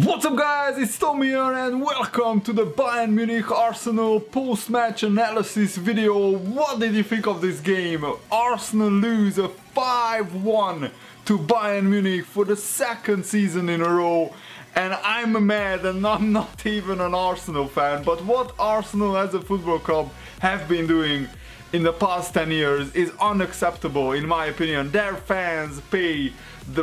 What's up guys, it's Tom here and welcome to the Bayern Munich Arsenal post-match analysis video. What did you think of this game? Arsenal lose a 5-1 to Bayern Munich for the second season in a row. And I'm mad and I'm not even an Arsenal fan, but what Arsenal as a football club have been doing in the past 10 years is unacceptable in my opinion. Their fans pay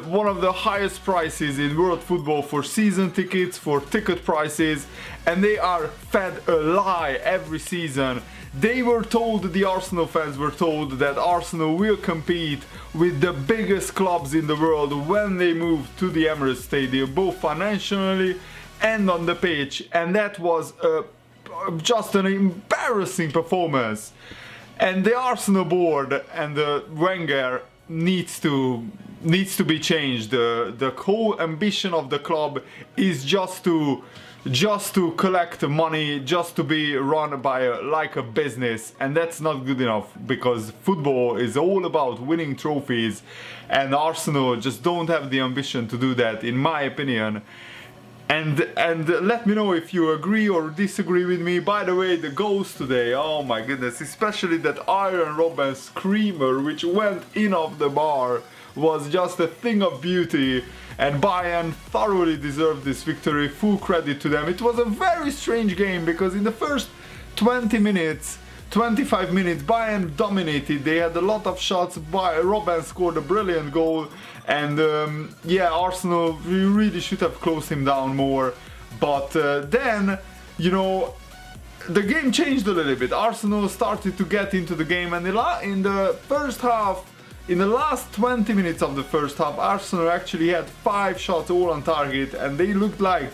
one of the highest prices in world football for season tickets, for ticket prices, and they are fed a lie every season. They were told, the Arsenal fans were told, that Arsenal will compete with the biggest clubs in the world when they move to the Emirates Stadium, both financially and on the pitch, and that was just an embarrassing performance. And the Arsenal board and the Wenger needs to be changed. The whole ambition of the club is just to collect money, just to be run by like a business, and that's not good enough because football is all about winning trophies, and Arsenal just don't have the ambition to do that, in my opinion. And let me know if you agree or disagree with me. By the way, the goals today, oh my goodness, especially that Iron Robben screamer which went in off the bar was just a thing of beauty, and Bayern thoroughly deserved this victory. Full credit to them. It was a very strange game because in the first 25 minutes Bayern dominated. They had a lot of shots. Robben scored a brilliant goal, and yeah, Arsenal really should have closed him down more, but then, you know, the game changed a little bit. Arsenal started to get into the game, and in the first half, in the last 20 minutes of the first half, Arsenal actually had 5 shots all on target, and they looked like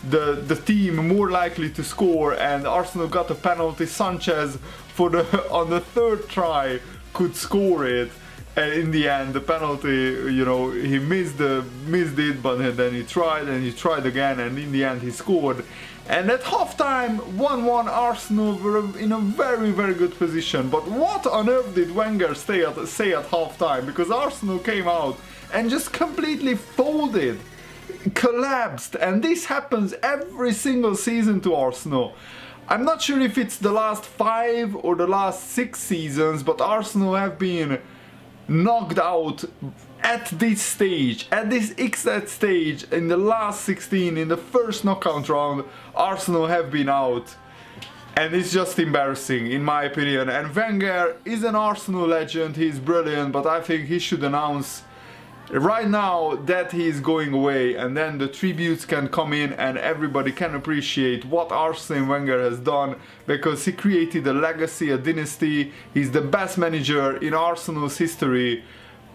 the team more likely to score, and Arsenal got a penalty. Sanchez on the third try could score it, and in the end the penalty, you know, he missed it, but then he tried and he tried again, and in the end he scored. And at halftime, 1-1, Arsenal were in a very, very good position. But what on earth did Wenger say at halftime? Because Arsenal came out and just completely folded, collapsed, and this happens every single season to Arsenal. I'm not sure if it's the last 5 or the last 6 seasons, but Arsenal have been knocked out at this stage, at this exact stage, in the last 16, in the first knockout round. Arsenal have been out, and it's just embarrassing in my opinion. And Wenger is an Arsenal legend, he's brilliant, but I think he should announce right now that he is going away, and then the tributes can come in and everybody can appreciate what Arsene Wenger has done, because he created a legacy, a dynasty. He's the best manager in Arsenal's history,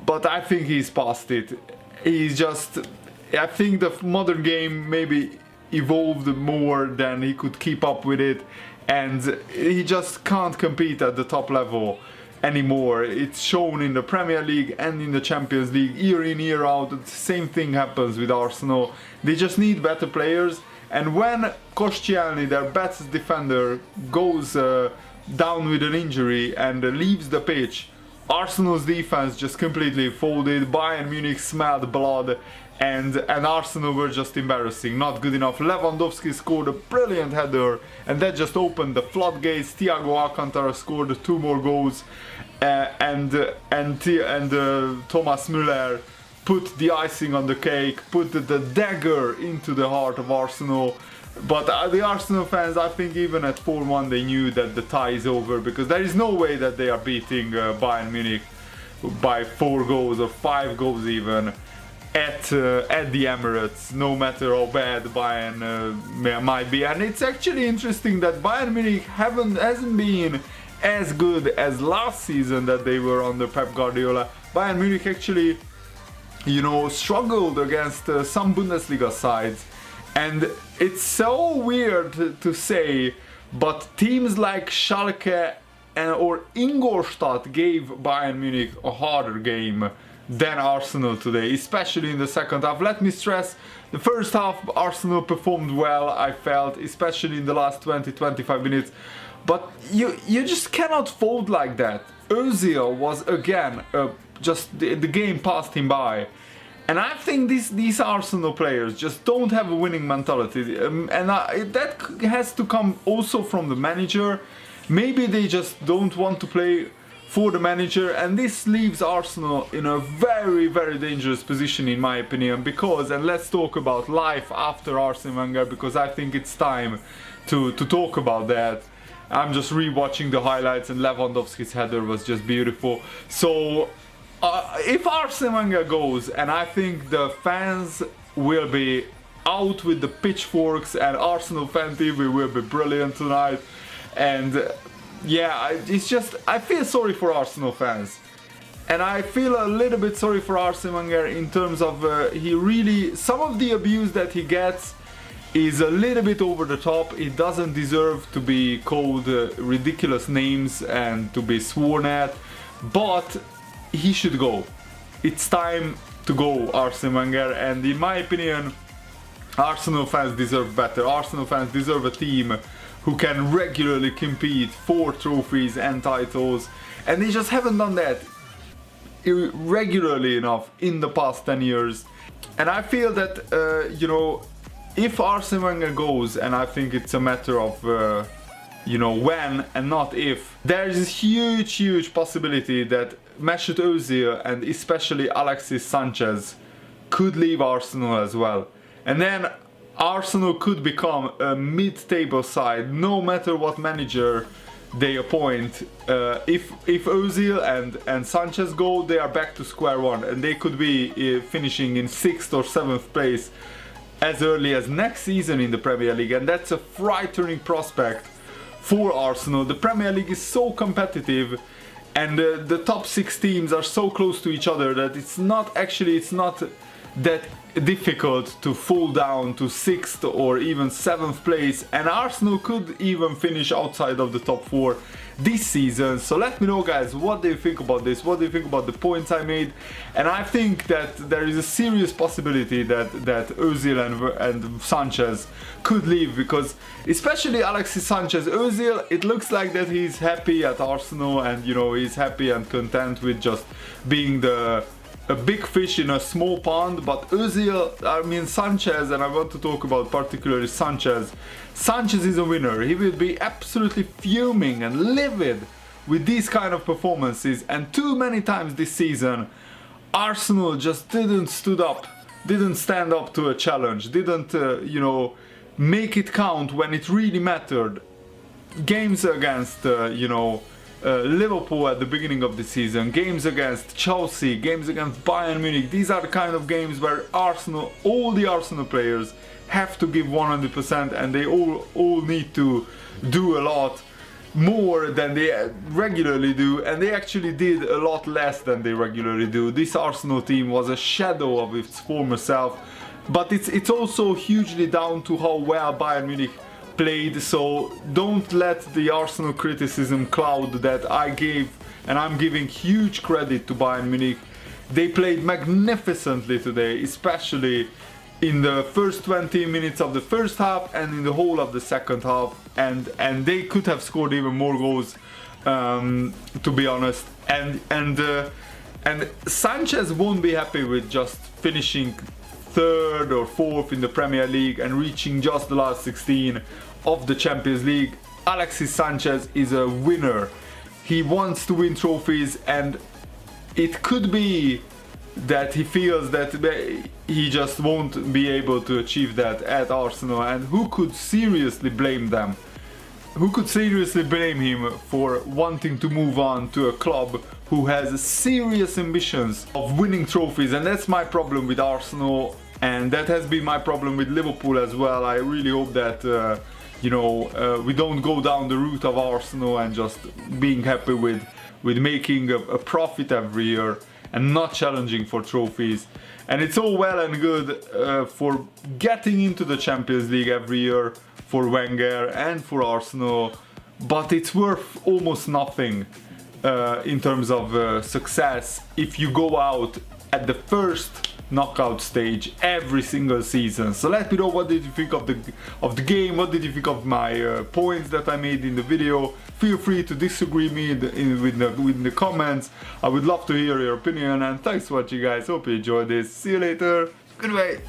but I think he's past it. I think the modern game maybe evolved more than he could keep up with it, and he just can't compete at the top level anymore. It's shown in the Premier League and in the Champions League, year in, year out. The same thing happens with Arsenal. They just need better players, and when Koscielny, their best defender, goes down with an injury and leaves the pitch, Arsenal's defense just completely folded. Bayern Munich smelled blood, and Arsenal were just embarrassing, not good enough. Lewandowski scored a brilliant header, and that just opened the floodgates. Thiago Alcantara scored 2 more goals, and Thomas Müller put the icing on the cake, put the dagger into the heart of Arsenal. But the Arsenal fans, I think even at 4-1 they knew that the tie is over, because there is no way that they are beating Bayern Munich by 4 goals or 5 goals even at the Emirates, no matter how bad Bayern might be. And it's actually interesting that Bayern Munich hasn't been as good as last season that they were under Pep Guardiola. Bayern Munich actually, you know, struggled against some Bundesliga sides, and it's so weird to say, but teams like Schalke or Ingolstadt gave Bayern Munich a harder game than Arsenal today, especially in the second half. Let me stress, the first half Arsenal performed well, I felt, especially in the last 20-25 minutes, but you just cannot fold like that. Özil was again, just the game passed him by, And I think these Arsenal players just don't have a winning mentality, that has to come also from the manager. Maybe they just don't want to play for the manager, and this leaves Arsenal in a very, very dangerous position in my opinion, because, and let's talk about life after Arsene Wenger, because I think it's time to talk about that. I'm just re-watching the highlights, and Lewandowski's header was just beautiful. So if Arsene Wenger goes, and I think the fans will be out with the pitchforks, and Arsenal fan TV will be brilliant tonight. And yeah, it's just, I feel sorry for Arsenal fans. And I feel a little bit sorry for Arsene Wenger in terms of he really, some of the abuse that he gets is a little bit over the top. He doesn't deserve to be called ridiculous names and to be sworn at, but he should go. It's time to go, Arsene Wenger, and in my opinion, Arsenal fans deserve better. Arsenal fans deserve a team who can regularly compete for trophies and titles, and they just haven't done that regularly enough in the past 10 years. And I feel that, you know, if Arsene Wenger goes, and I think it's a matter of, you know, when and not if, there is a huge possibility that Mesut Özil and especially Alexis Sanchez could leave Arsenal as well. And then Arsenal could become a mid-table side, no matter what manager they appoint. If Özil and Sanchez go, they are back to square one, and they could be finishing in 6th or 7th place as early as next season in the Premier League, and that's a frightening prospect for Arsenal. The Premier League is so competitive, and the top 6 teams are so close to each other that it's not that difficult to fall down to 6th or even 7th place, and Arsenal could even finish outside of the top 4 this season. So let me know, guys, what do you think about this? What do you think about the points I made? And I think that there is a serious possibility that Özil and Sanchez could leave, because especially Alexis Sanchez. Özil, it looks like that he's happy at Arsenal, and you know, he's happy and content with just being a big fish in a small pond. But Özil, I mean Sanchez, and I want to talk about particularly Sanchez. Sanchez is a winner. He will be absolutely fuming and livid with these kind of performances, and too many times this season Arsenal just didn't stand up to a challenge, didn't you know, make it count when it really mattered. Games against you know, Liverpool at the beginning of the season, games against Chelsea, games against Bayern Munich. These are the kind of games where Arsenal, all the Arsenal players have to give 100%, and they all need to do a lot more than they regularly do, and they actually did a lot less than they regularly do. This Arsenal team was a shadow of its former self, but it's also hugely down to how well Bayern Munich played. So don't let the Arsenal criticism cloud that I gave, and I'm giving huge credit to Bayern Munich. They played magnificently today, especially in the first 20 minutes of the first half and in the whole of the second half, and they could have scored even more goals, to be honest. And Sanchez won't be happy with just finishing 3rd or 4th in the Premier League and reaching just the last 16 of the Champions League. Alexis Sanchez is a winner. He wants to win trophies, and it could be that he feels that he just won't be able to achieve that at Arsenal. And who could seriously blame them? Who could seriously blame him for wanting to move on to a club who has serious ambitions of winning trophies? And that's my problem with Arsenal, and that has been my problem with Liverpool as well. I really hope that you know, we don't go down the route of Arsenal and just being happy with making a profit every year and not challenging for trophies. And it's all well and good for getting into the Champions League every year for Wenger and for Arsenal, but it's worth almost nothing in terms of success if you go out at the first knockout stage every single season. So let me know, what did you think of the game? What did you think of my points that I made in the video? Feel free to disagree me in the comments. I would love to hear your opinion, and thanks for watching, guys. Hope you enjoyed this. See you later. Goodbye.